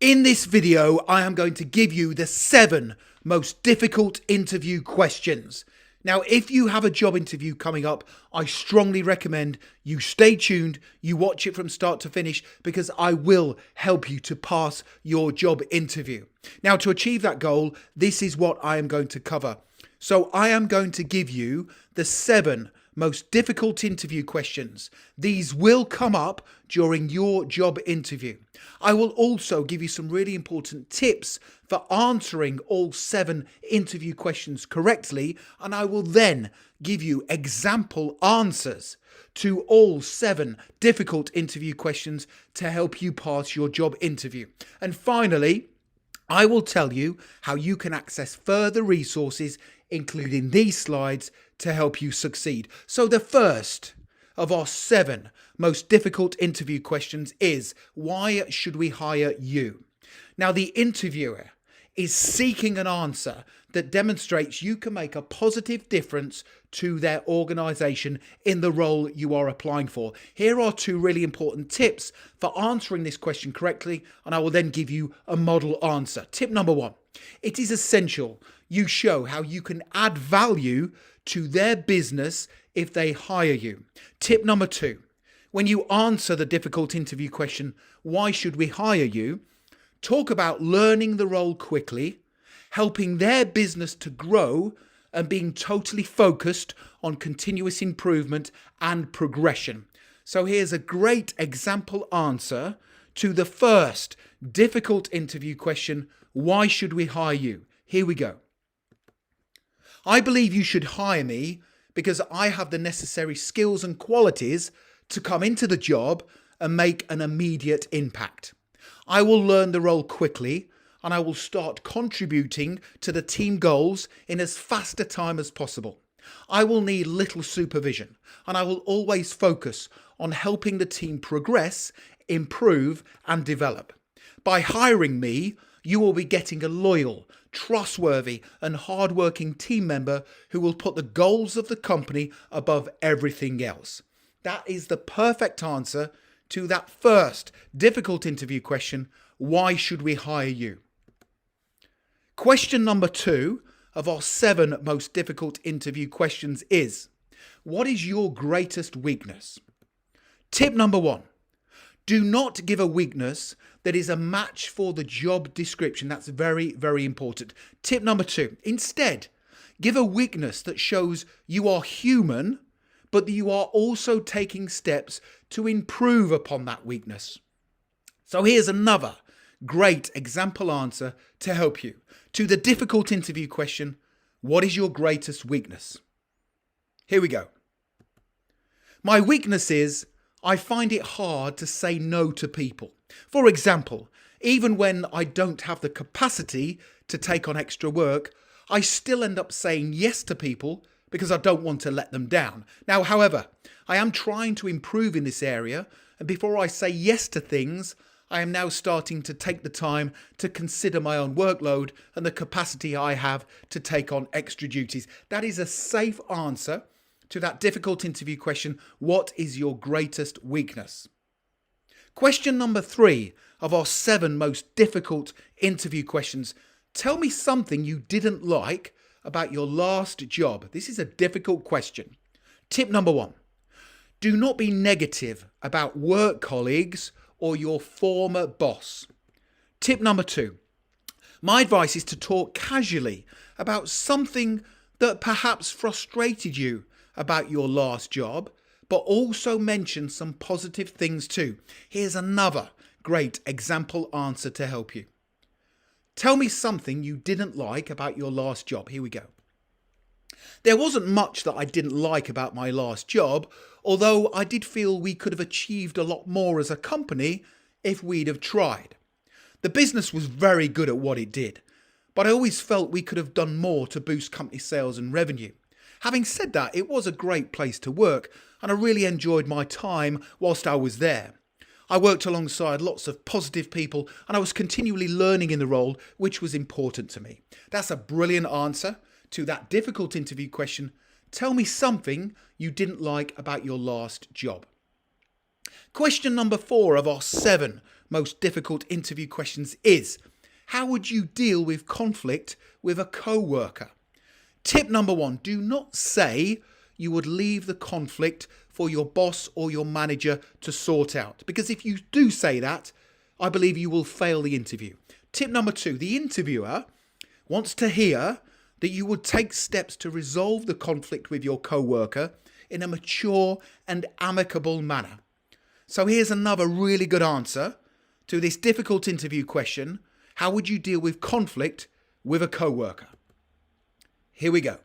In this video, I am going to give you the 7 most difficult interview questions. Now, if you have a job interview coming up, I strongly recommend you stay tuned, you watch it from start to finish, because I will help you to pass your job interview. Now, to achieve that goal, this is what I am going to cover. So I am going to give you the 7 most difficult interview questions. These will come up during your job interview. I will also give you some really important tips for answering all 7 interview questions correctly, and I will then give you example answers to all 7 difficult interview questions to help you pass your job interview. And finally, I will tell you how you can access further resources, including these slides, to help you succeed. So the first of our 7 most difficult interview questions is, why should we hire you? Now, the interviewer is seeking an answer that demonstrates you can make a positive difference to their organization in the role you are applying for. Here are 2 really important tips for answering this question correctly, and I will then give you a model answer. Tip number 1, it is essential you show how you can add value to their business if they hire you. Tip number 2, when you answer the difficult interview question, why should we hire you? Talk about learning the role quickly, helping their business to grow, and being totally focused on continuous improvement and progression. So here's a great example answer to the first difficult interview question, why should we hire you? Here we go. I believe you should hire me because I have the necessary skills and qualities to come into the job and make an immediate impact. I will learn the role quickly, and I will start contributing to the team goals in as fast a time as possible. I will need little supervision, and I will always focus on helping the team progress, improve, and develop. By hiring me, you will be getting a loyal, trustworthy, and hardworking team member who will put the goals of the company above everything else. That is the perfect answer to that first difficult interview question, why should we hire you? Question number 2 of our 7 most difficult interview questions is, what is your greatest weakness? Tip number 1, do not give a weakness that is a match for the job description. That's very, very important. Tip number 2, instead, give a weakness that shows you are human, but that you are also taking steps to improve upon that weakness. So here's another great example answer to help you to the difficult interview question, what is your greatest weakness? Here we go. My weakness is I find it hard to say no to people. For example, even when I don't have the capacity to take on extra work, I still end up saying yes to people because I don't want to let them down. Now, however, I am trying to improve in this area, and before I say yes to things, I am now starting to take the time to consider my own workload and the capacity I have to take on extra duties. That is a safe answer to that difficult interview question, what is your greatest weakness? Question number 3 of our 7 most difficult interview questions, tell me something you didn't like about your last job. This is a difficult question. Tip number 1, do not be negative about work colleagues or your former boss. Tip number 2, my advice is to talk casually about something that perhaps frustrated you about your last job, but also mention some positive things too. Here's another great example answer to help you. Tell me something you didn't like about your last job. Here we go. There wasn't much that I didn't like about my last job, although I did feel we could have achieved a lot more as a company if we'd have tried. The business was very good at what it did, but I always felt we could have done more to boost company sales and revenue. Having said that, it was a great place to work, and I really enjoyed my time whilst I was there. I worked alongside lots of positive people, and I was continually learning in the role, which was important to me. That's a brilliant answer to that difficult interview question. Tell me something you didn't like about your last job. Question number 4 of our 7 most difficult interview questions is, how would you deal with conflict with a co-worker? Tip number 1, do not say you would leave the conflict for your boss or your manager to sort out, because if you do say that, I believe you will fail the interview. Tip number 2, the interviewer wants to hear that you would take steps to resolve the conflict with your co-worker in a mature and amicable manner. So here's another really good answer to this difficult interview question. How would you deal with conflict with a co-worker? Here we go.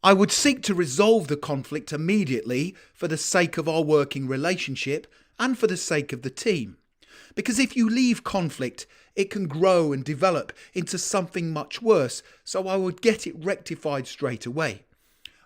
I would seek to resolve the conflict immediately for the sake of our working relationship and for the sake of the team. Because if you leave conflict, it can grow and develop into something much worse, so I would get it rectified straight away.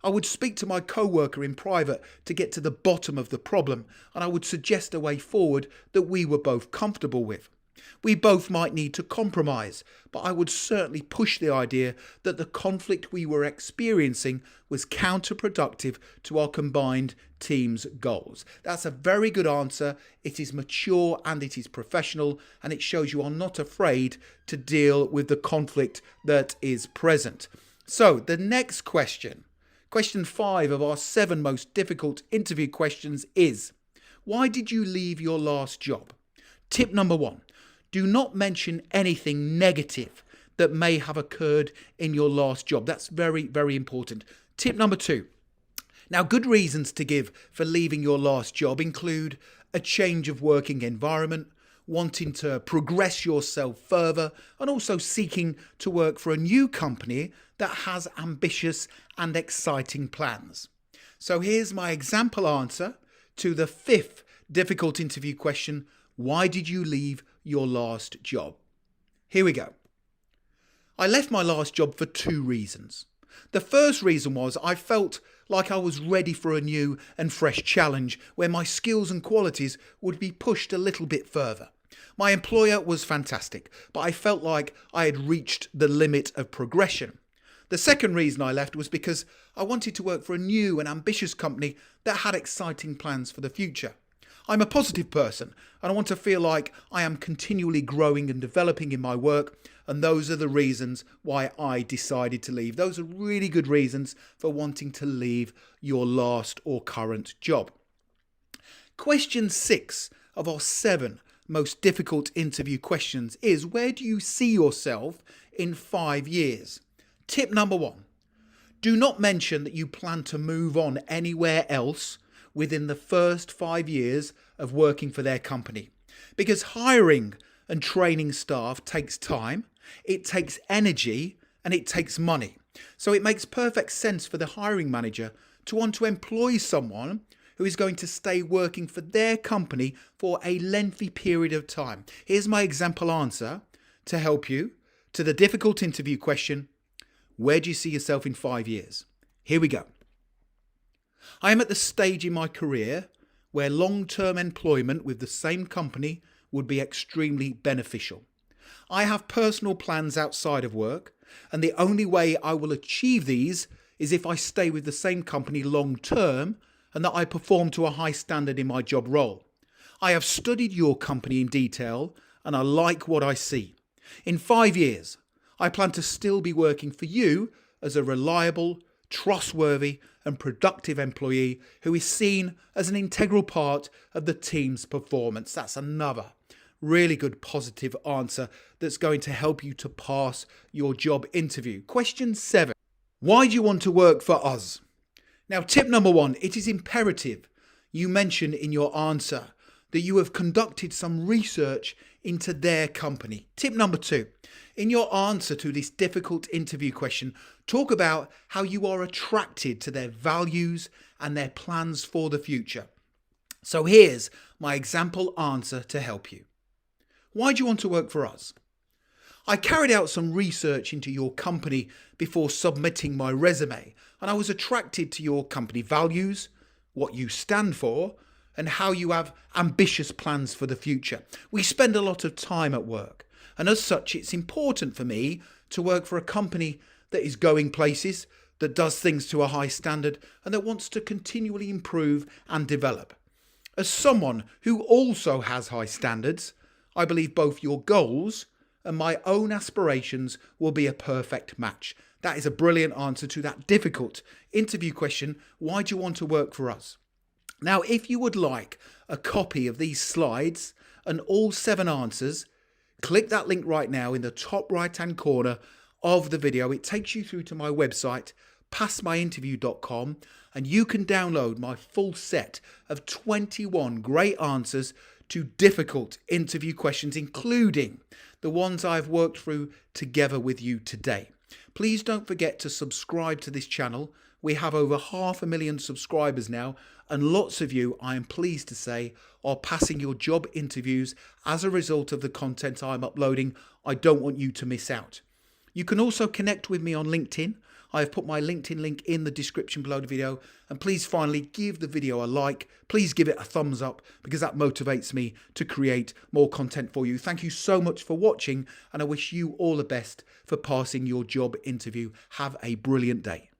I would speak to my co-worker in private to get to the bottom of the problem, and I would suggest a way forward that we were both comfortable with. We both might need to compromise, but I would certainly push the idea that the conflict we were experiencing was counterproductive to our combined team's goals. That's a very good answer. It is mature and it is professional, and it shows you are not afraid to deal with the conflict that is present. So the next question, question 5 of our 7 most difficult interview questions is, why did you leave your last job? Tip number 1. Do not mention anything negative that may have occurred in your last job. That's very, very important. Tip number 2. Now, good reasons to give for leaving your last job include a change of working environment, wanting to progress yourself further, and also seeking to work for a new company that has ambitious and exciting plans. So here's my example answer to the 5th difficult interview question. Why did you leave your last job? Here we go. I left my last job for 2 reasons. The first reason was I felt like I was ready for a new and fresh challenge where my skills and qualities would be pushed a little bit further. My employer was fantastic, but I felt like I had reached the limit of progression. The second reason I left was because I wanted to work for a new and ambitious company that had exciting plans for the future. I'm a positive person and I want to feel like I am continually growing and developing in my work, and those are the reasons why I decided to leave. Those are really good reasons for wanting to leave your last or current job. Question 6 of our 7 most difficult interview questions is, where do you see yourself in 5 years? Tip number 1. Do not mention that you plan to move on anywhere else within the first 5 years of working for their company. Because hiring and training staff takes time, it takes energy, and it takes money. So it makes perfect sense for the hiring manager to want to employ someone who is going to stay working for their company for a lengthy period of time. Here's my example answer to help you to the difficult interview question, where do you see yourself in 5 years? Here we go. I am at the stage in my career where long-term employment with the same company would be extremely beneficial. I have personal plans outside of work, and the only way I will achieve these is if I stay with the same company long-term and that I perform to a high standard in my job role. I have studied your company in detail and I like what I see. In 5 years, I plan to still be working for you as a reliable, trustworthy and productive employee who is seen as an integral part of the team's performance. That's another really good positive answer that's going to help you to pass your job interview. Question 7. Why do you want to work for us? Now, tip number 1, it is imperative you mention in your answer that you have conducted some research into their company. Tip number 2, in your answer to this difficult interview question, talk about how you are attracted to their values and their plans for the future. So here's my example answer to help you. Why do you want to work for us? I carried out some research into your company before submitting my resume, and I was attracted to your company values, what you stand for, and how you have ambitious plans for the future. We spend a lot of time at work, and as such, it's important for me to work for a company that is going places, that does things to a high standard, and that wants to continually improve and develop. As someone who also has high standards, I believe both your goals and my own aspirations will be a perfect match. That is a brilliant answer to that difficult interview question. Why do you want to work for us? Now, if you would like a copy of these slides and all 7 answers, click that link right now in the top right hand corner of the video. It takes you through to my website, passmyinterview.com, and you can download my full set of 21 great answers to difficult interview questions, including the ones I've worked through together with you today. Please don't forget to subscribe to this channel. We have over 500,000 subscribers now, and lots of you, I am pleased to say, are passing your job interviews as a result of the content I'm uploading. I don't want you to miss out. You can also connect with me on LinkedIn. I have put my LinkedIn link in the description below the video. And please finally give the video a like. Please give it a thumbs up, because that motivates me to create more content for you. Thank you so much for watching, and I wish you all the best for passing your job interview. Have a brilliant day.